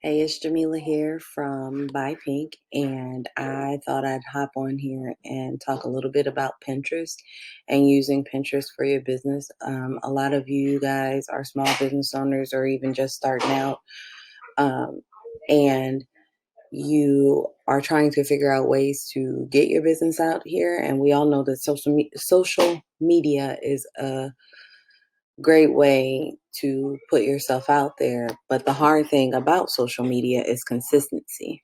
Hey, it's Jamila here from Buy Pink, and I thought I'd hop on here and talk a little bit about Pinterest and using Pinterest for your business. A lot of you guys are small business owners or even just starting out, and you are trying to figure out ways to get your business out here. And we all know that social media is a great way to put yourself out there. But the hard thing about social media is consistency.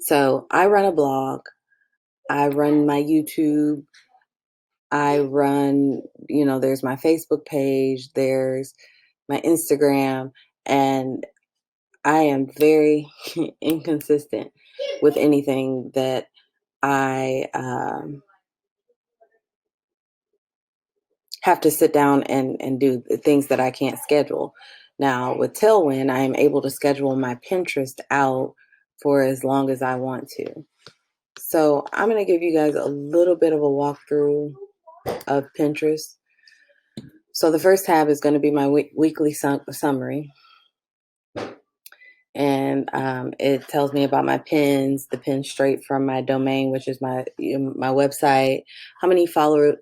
So I run a blog, I run my YouTube, I run, there's my Facebook page, there's my Instagram, and I am very inconsistent with anything that I have to sit down and do the things that I can't schedule. Now, with Tailwind, I am able to schedule my Pinterest out for as long as I want to. So I'm going to give you guys a little bit of a walkthrough of Pinterest. So the first tab is going to be my weekly summary. And it tells me about my pins, the pin straight from my domain, which is my website, how many followers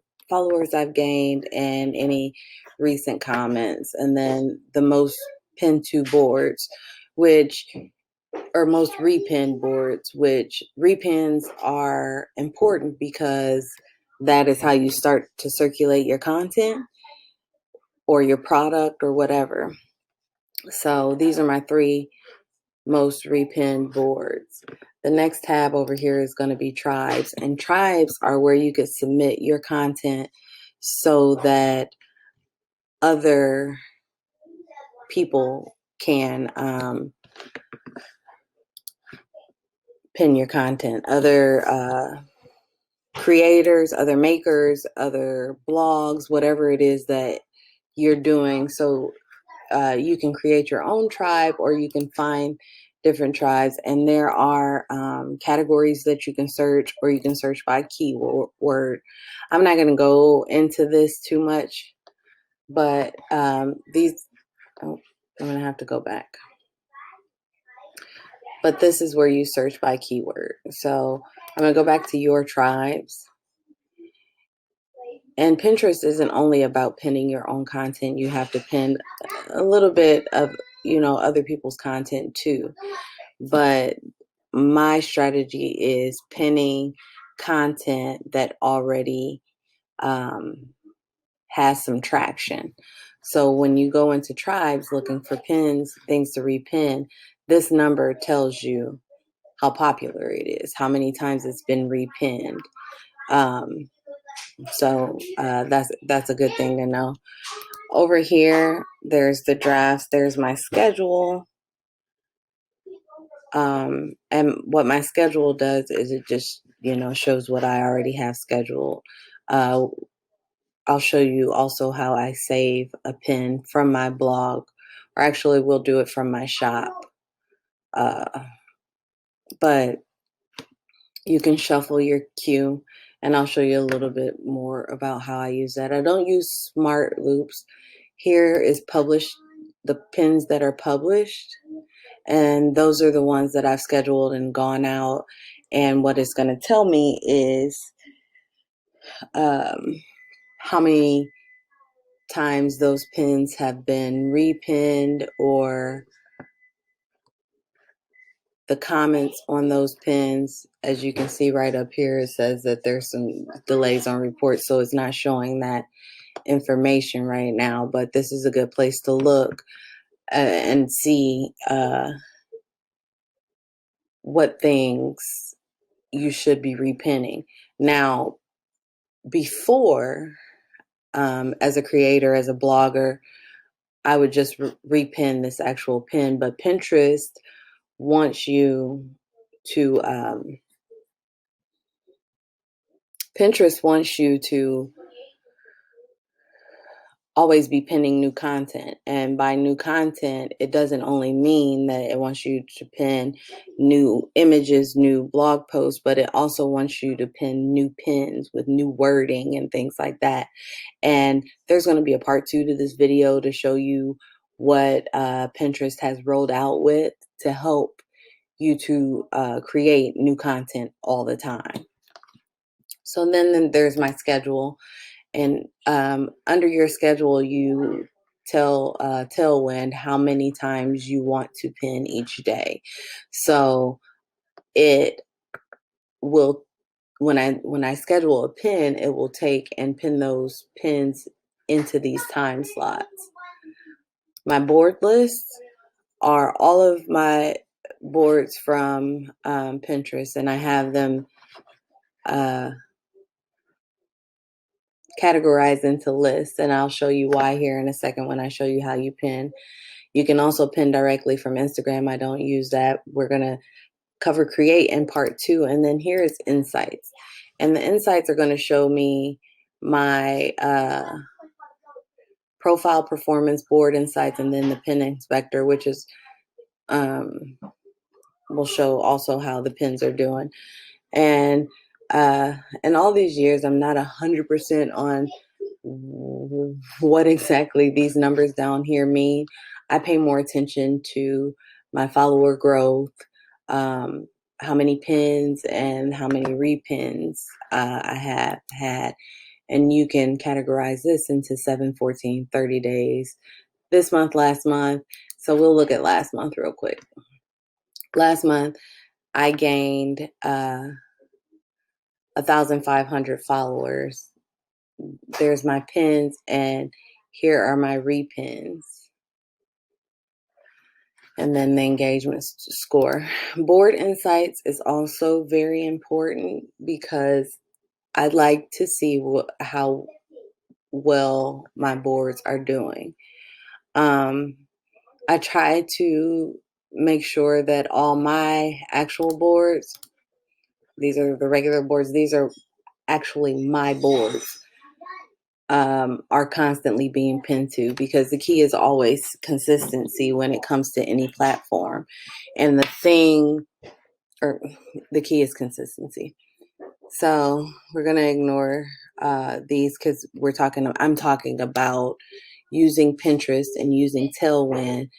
I've gained, and any recent comments. And then the most pinned to boards, or most repinned boards, which repins are important because that is how you start to circulate your content or your product or whatever. So these are my three most repinned boards. The next tab over here is going to be tribes, and tribes are where you could submit your content so that other people can pin your content, other creators, other makers, other blogs, whatever it is that you're doing. So you can create your own tribe, or you can find different tribes, and there are categories that you can search, or you can search by keyword. I'm not going to go into this too much, but I'm going to have to go back. But this is where you search by keyword. So I'm going to go back to your tribes. And Pinterest isn't only about pinning your own content. You have to pin a little bit of, other people's content too. But my strategy is pinning content that already has some traction. So when you go into tribes looking for pins, things to repin, this number tells you how popular it is, how many times it's been repinned. So that's a good thing to know. Over here, there's the drafts. There's my schedule. And what my schedule does is it just, shows what I already have scheduled. I'll show you also how I save a pin from my blog, or actually we'll do it from my shop. But you can shuffle your queue, and I'll show you a little bit more about how I use that. I don't use smart loops. Here is the pins that are published, and those are the ones that I've scheduled and gone out. And what it's going to tell me is how many times those pins have been repinned, or the comments on those pins. As you can see right up here, it says that there's some delays on reports, so it's not showing that information right now. But this is a good place to look and see what things you should be repinning. Now, before, as a creator, as a blogger, I would just repin this actual pin, but Pinterest wants you to always be pinning new content. And by new content, it doesn't only mean that it wants you to pin new images, new blog posts, but it also wants you to pin new pins with new wording and things like that. And there's going to be a part 2 to this video to show you what Pinterest has rolled out with to help you to create new content all the time. So then there's my schedule. And under your schedule, you tell Tailwind how many times you want to pin each day. So it will, when I schedule a pin, it will take and pin those pins into these time slots. My board lists are all of my boards from Pinterest, and I have them categorized into lists, and I'll show you why here in a second when I show you how you pin. You can also pin directly from Instagram. I don't use that. We're going to cover create in part 2, and then here is insights. And the insights are going to show me my profile performance, board insights, and then the pin inspector, which is will show also how the pins are doing. And in all these years, I'm not 100% on what exactly these numbers down here mean. I pay more attention to my follower growth, how many pins and how many repins I have had. And you can categorize this into 7, 14, 30 days. This month, last month. So we'll look at last month real quick. Last month, I gained 1,500 followers. There's my pins, and here are my repins. And then the engagement score. Board insights is also very important because I'd like to see how well my boards are doing. I try to make sure that all my actual boards, these are the regular boards, these are actually my boards, are constantly being pinned to, because the key is always consistency when it comes to any platform. And the key is consistency. So we're going to ignore these because I'm talking about using Pinterest and using Tailwind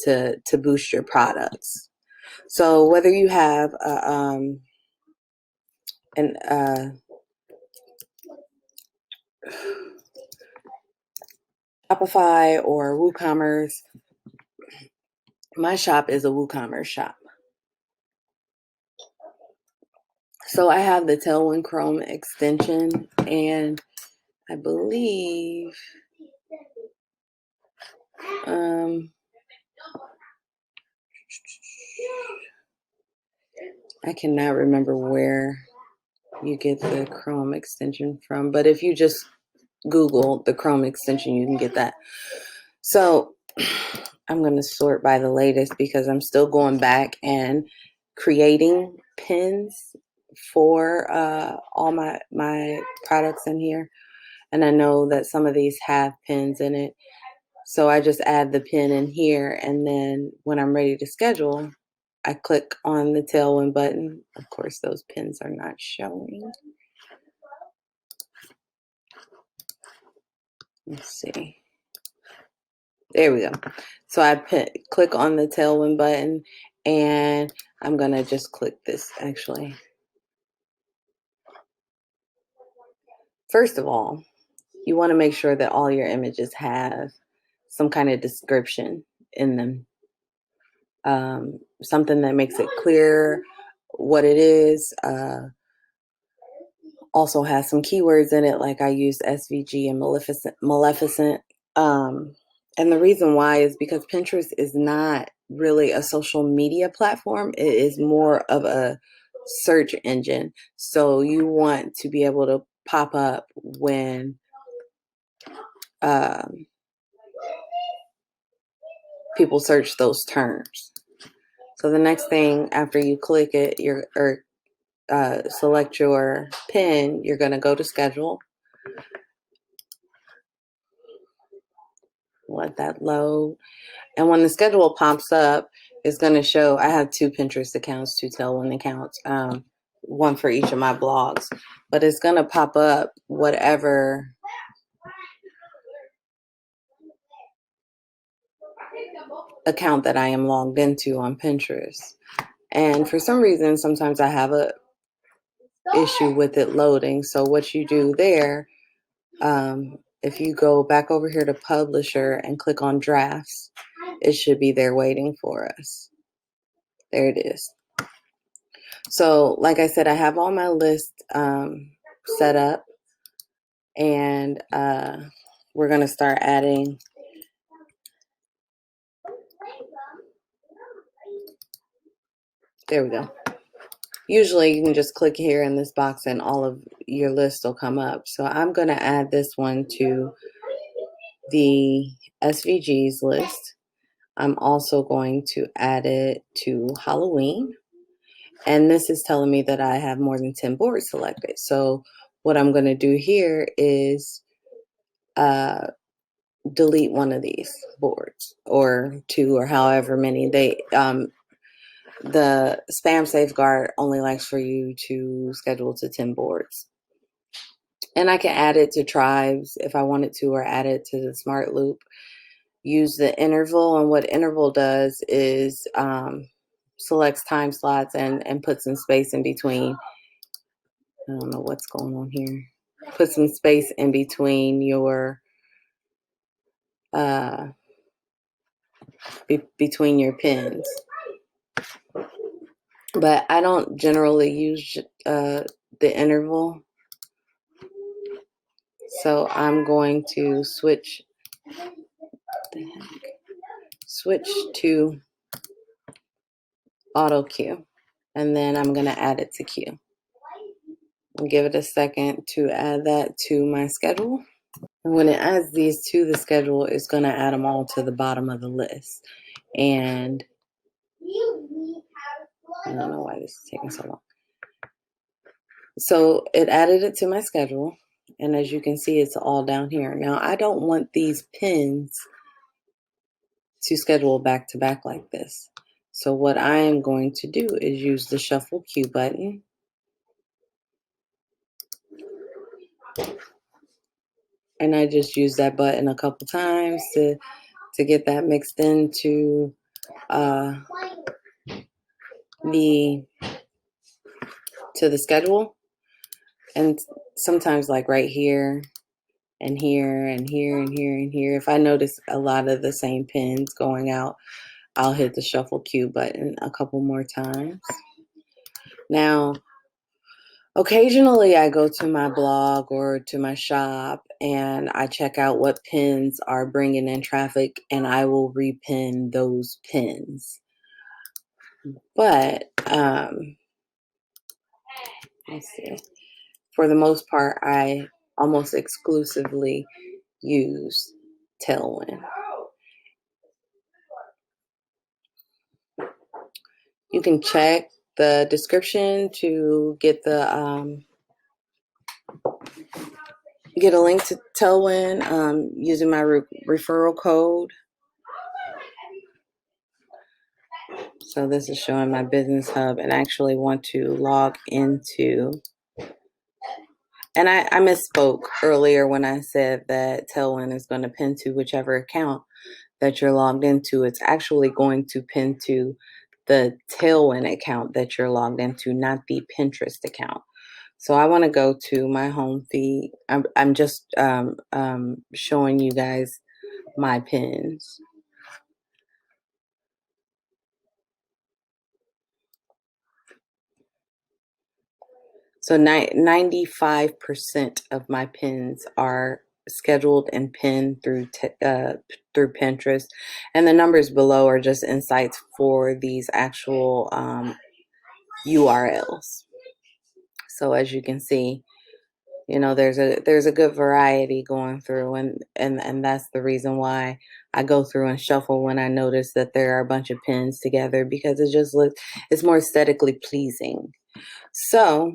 to boost your products. So whether you have Shopify or WooCommerce, my shop is a WooCommerce shop. So I have the Tailwind Chrome extension, and I believe I cannot remember where you get the Chrome extension from, but if you just Google the Chrome extension, you can get that. So I'm going to sort by the latest because I'm still going back and creating pins for all my products in here. And I know that some of these have pins in it. So I just add the pin in here, and then when I'm ready to schedule, I click on the Tailwind button. Of course, those pins are not showing. Let's see. There we go. So I click on the Tailwind button, and I'm going to just click this actually. First of all, you want to make sure that all your images have some kind of description in them. Something that makes it clear what it is. Also has some keywords in it, like I used SVG and Maleficent. And the reason why is because Pinterest is not really a social media platform. It is more of a search engine. So you want to be able to pop up when people search those terms. So the next thing after you click it, select your pin, you're going to go to schedule. Let that load. And when the schedule pops up, it's going to show, I have 2 Pinterest accounts, 2 Tailwind accounts, one for each of my blogs. But it's going to pop up whatever account that I am logged into on Pinterest. And for some reason, sometimes I have a issue with it loading. So what you do there, if you go back over here to Publisher and click on Drafts, it should be there waiting for us. There it is. So like I said, I have all my lists set up, and we're going to start adding. There we go. Usually you can just click here in this box and all of your lists will come up. So I'm going to add this one to the SVGs list. I'm also going to add it to Halloween. And this is telling me that I have more than 10 boards selected. So what I'm going to do here is delete one of these boards, or two, or however many. The spam safeguard only likes for you to schedule to 10 boards. And I can add it to tribes if I wanted to, or add it to the smart loop. Use the interval, and what interval does is selects time slots and puts some space in between. I don't know what's going on here. Put some space in between your between your pins. But I don't generally use the interval. So I'm going to switch to auto queue, and then I'm going to add it to queue. And give it a second to add that to my schedule. And when it adds these to the schedule, it's going to add them all to the bottom of the list. And I don't know why this is taking so long. So it added it to my schedule. And as you can see, it's all down here. Now, I don't want these pins to schedule back to back like this. So what I am going to do is use the shuffle queue button. And I just use that button a couple times to get that mixed into the schedule. And sometimes, like right here and here and here and here and here, if I notice a lot of the same pins going out, I'll hit the shuffle queue button a couple more times. Now, occasionally I go to my blog or to my shop and I check out what pins are bringing in traffic, and I will repin those pins. But let's see. For the most part, I almost exclusively use Tailwind. You can check the description to get the get a link to Tailwind using my referral code. So this is showing my business hub, and I actually want to log into. And I misspoke earlier when I said that Tailwind is going to pin to whichever account that you're logged into. It's actually going to pin to the Tailwind account that you're logged into, not the Pinterest account. So I want to go to my home feed. I'm just showing you guys my pins. So 95% of my pins are scheduled and pinned through Pinterest, and the numbers below are just insights for these actual URLs. So as you can see, you know, there's a good variety going through, and that's the reason why I go through and shuffle when I notice that there are a bunch of pins together, because it just looks, it's more aesthetically pleasing. So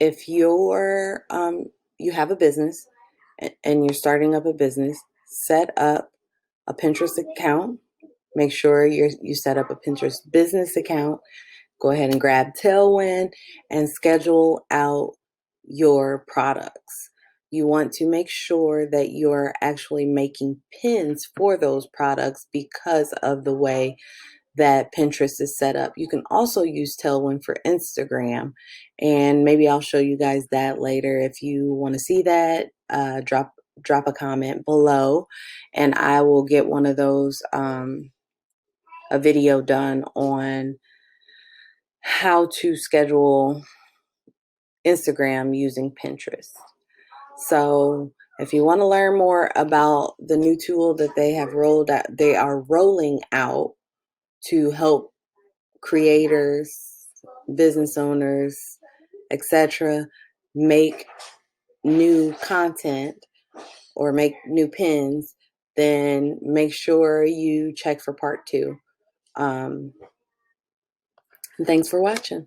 if you're you have a business and you're starting up a business, set up a Pinterest account. Make sure you set up a Pinterest business account. Go ahead and grab Tailwind and schedule out your products. you want to make sure that you're actually making pins for those products because of the way that Pinterest is set up. You can also use Tailwind for Instagram, and maybe I'll show you guys that later. If you want to see that, drop a comment below, and I will get one of those a video done on how to schedule Instagram using Pinterest. So if you want to learn more about the new tool that they are rolling out to help creators, business owners, etc., make new content or make new pins, then make sure you check for part 2. And thanks for watching.